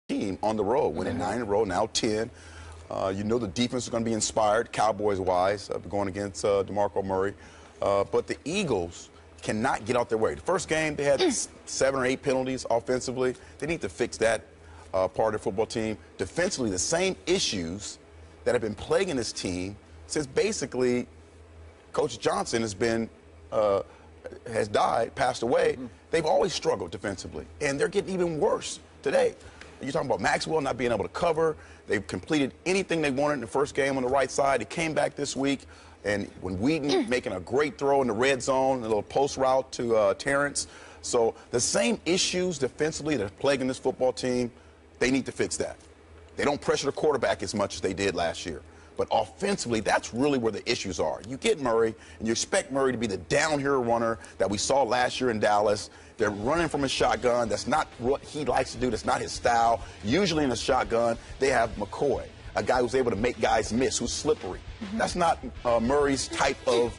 team on the road, winning 9 in a row, now 10. You know the defense is going to be inspired, Cowboys-wise, going against DeMarco Murray. But the Eagles cannot get out their way. The first game, they had 7 or 8 penalties offensively. They need to fix that part of their football team. Defensively, the same issues that have been plaguing this team since basically Coach Johnson has died, passed away. They've always struggled defensively, and they're getting even worse today. You're talking about Maxwell not being able to cover. They've completed anything they wanted in the first game on the right side. It came back this week, and when Wheaton making a great throw in the red zone, a little post route to Terrence. So the same issues defensively that are plaguing this football team, they need to fix that. They don't pressure the quarterback as much as they did last year. But offensively, that's really where the issues are. You get Murray, and you expect Murray to be the down-here runner that we saw last year in Dallas. They're running from a shotgun. That's not what he likes to do. That's not his style. Usually in a shotgun, they have McCoy, a guy who's able to make guys miss, who's slippery. That's not Murray's type of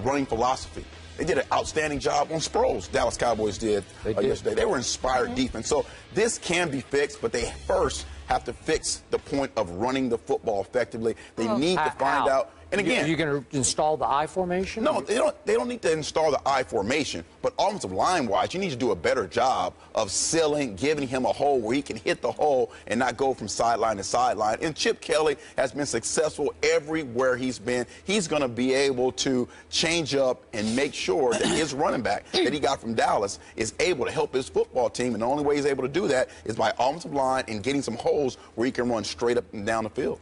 running philosophy. They did an outstanding job on Sproles, Dallas Cowboys did yesterday. They were inspired defense. So this can be fixed, but they first have to fix the point of running the football effectively. They need to find out. And again, are you going to install the I formation? No, they don't need to install the I formation. But offensive line-wise, you need to do a better job of sealing, giving him a hole where he can hit the hole and not go from sideline to sideline. And Chip Kelly has been successful everywhere he's been. He's going to be able to change up and make sure that his running back that he got from Dallas is able to help his football team. And the only way he's able to do that is by offensive line and getting some holes where he can run straight up and down the field.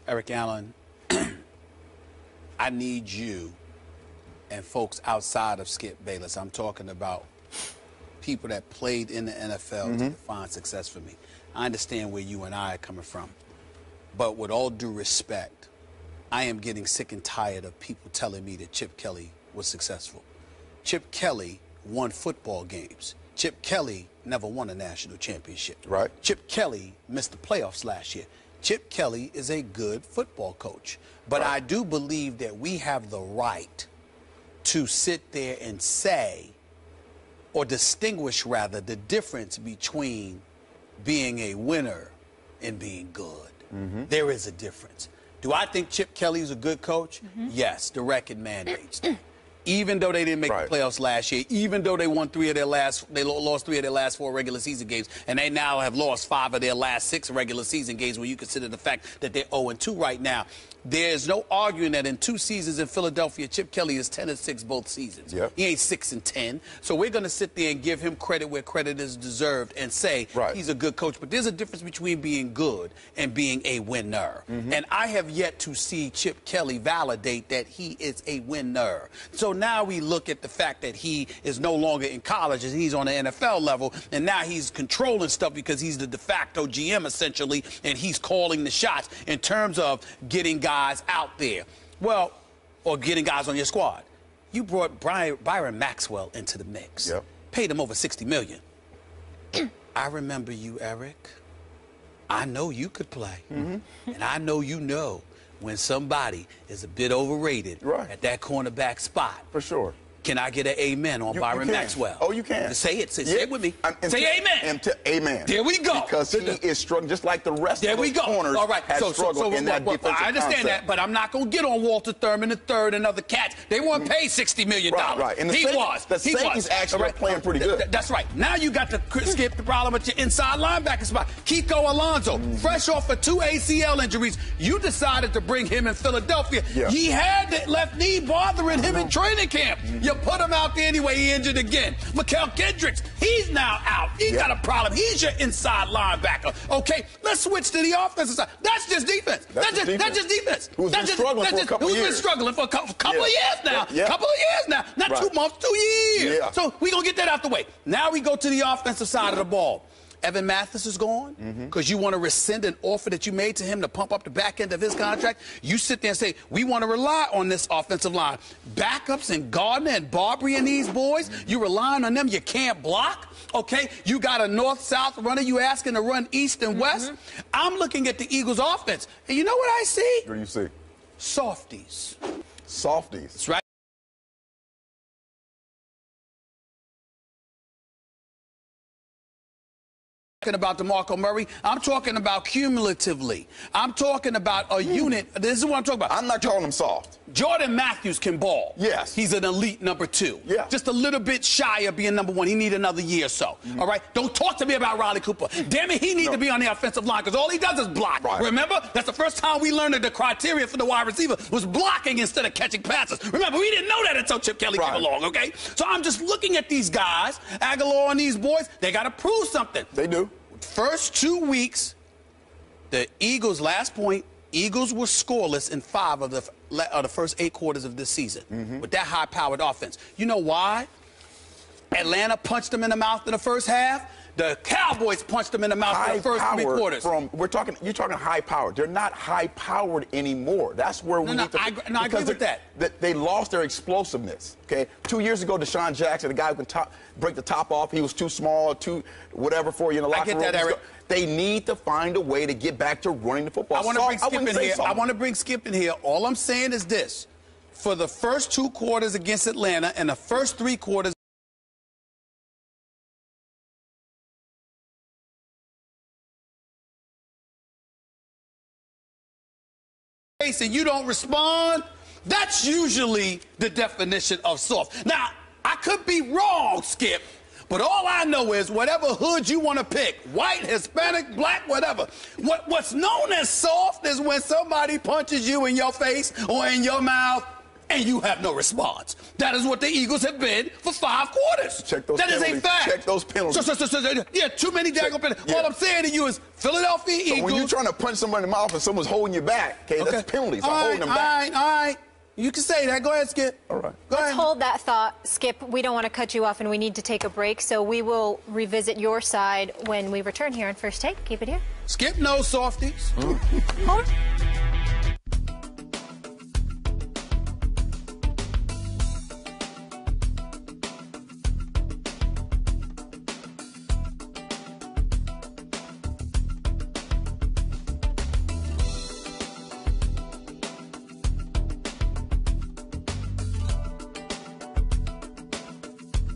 Eric Allen, I need you and folks outside of Skip Bayless. I'm talking about people that played in the NFL to define success for me. I understand where you and I are coming from. But with all due respect, I am getting sick and tired of people telling me that Chip Kelly was successful. Chip Kelly won football games. Chip Kelly never won a national championship. Right. Chip Kelly missed the playoffs last year. Chip Kelly is a good football coach. But I do believe that we have the right to sit there and say, or distinguish rather, the difference between being a winner and being good. There is a difference. Do I think Chip Kelly is a good coach? Yes, the record mandates that. Even though they didn't make the playoffs last year, even though they lost 3 of their last 4 regular season games, and they now have lost 5 of their last 6 regular season games when you consider the fact that they're 0-2 right now. There's no arguing that in 2 seasons in Philadelphia, Chip Kelly is 10-6 both seasons. He ain't 6-10. So we're going to sit there and give him credit where credit is deserved and say he's a good coach. But there's a difference between being good and being a winner. And I have yet to see Chip Kelly validate that he is a winner. So now we look at the fact that he is no longer in college and he's on the NFL level, and now he's controlling stuff because he's the de facto GM essentially, and he's calling the shots in terms of getting guys out there. Well, or getting guys on your squad. You brought Byron Maxwell into the mix. Paid him over $60 million. I remember you, Eric. I know you could play. And I know you know when somebody is a bit overrated at that cornerback spot. For sure. Can I get an amen on Byron Maxwell? Oh, you can. Say it. Say it with me. Say amen. Amen. There we go. Because he is struggling just like the rest of the corners have struggled in that defensive I understand that, but I'm not going to get on Walter Thurman III and other cats. They weren't paid $60 million. And the safeties actually are playing pretty good. That's right. Now you got to skip the problem with your inside linebacker spot. Kiko Alonso, fresh off of 2 ACL injuries, you decided to bring him in Philadelphia. He had that left knee bothering him in training camp. You put him out there anyway, he injured again. Mikael Kendricks, he's now out. He's got a problem. He's your inside linebacker. Okay, let's switch to the offensive side. That's just defense. That's just defense. Who's been struggling for a couple years. Who's been struggling for a couple of years now. Couple of years now. Not 2 months, 2 years. So we're going to get that out the way. Now we go to the offensive side of the ball. Evan Mathis is gone because you want to rescind an offer that you made to him to pump up the back end of his contract. You sit there and say, we want to rely on this offensive line. Backups and Gardner and Barbary and these boys, you relying on them. You can't block. Okay, you got a north-south runner. You asking to run east and west. I'm looking at the Eagles' offense, and you know what I see? What do you see? Softies. Softies. That's right. About DeMarco Murray, I'm talking about cumulatively. I'm talking about a unit. This is what I'm talking about. I'm not calling him soft. Jordan Matthews can ball. Yes. He's an elite number 2. Yeah. Just a little bit shy of being number 1. He need another year or so. All right? Don't talk to me about Riley Cooper. Damn it, he need to be on the offensive line because all he does is block. Right. Remember? That's the first time we learned that the criteria for the wide receiver was blocking instead of catching passes. Remember, we didn't know that until Chip Kelly came along, okay? So I'm just looking at these guys, Aguilar and these boys, they got to prove something. They do. First 2 weeks, the Eagles, last point, Eagles were scoreless in 5 of the first 8 quarters of this season with that high-powered offense. You know why? Atlanta punched them in the mouth in the first half. The Cowboys punched them in the mouth in the first 3 quarters. You're talking high-powered. They're not high-powered anymore. That's where we need to. I agree with that. They lost their explosiveness. Okay, 2 years ago, Deshaun Jackson, the guy who can break the top off, he was too small, too whatever for you in the locker room. I get that, Eric. They need to find a way to get back to running the football. I want to bring Skip in here. I want to bring Skip in here. All I'm saying is this: for the first 2 quarters against Atlanta and the first 3 quarters. And you don't respond, that's usually the definition of soft. Now, I could be wrong, Skip, but all I know is whatever hood you want to pick, white, Hispanic, black, whatever, what's known as soft is when somebody punches you in your face or in your mouth and you have no response. That is what the Eagles have been for 5 quarters. Check those penalties. That is a fact. Check those penalties. Yeah, too many daggone penalties. Yeah. All I'm saying to you is Philadelphia Eagles. When you're trying to punch somebody in the mouth and someone's holding you back, okay, that's penalties. I'm holding them back. All right. You can say that. Go ahead, Skip. All right. Let's hold that thought, Skip. We don't want to cut you off, and we need to take a break, so we will revisit your side when we return here on First Take. Keep it here. Skip knows softies. Hold.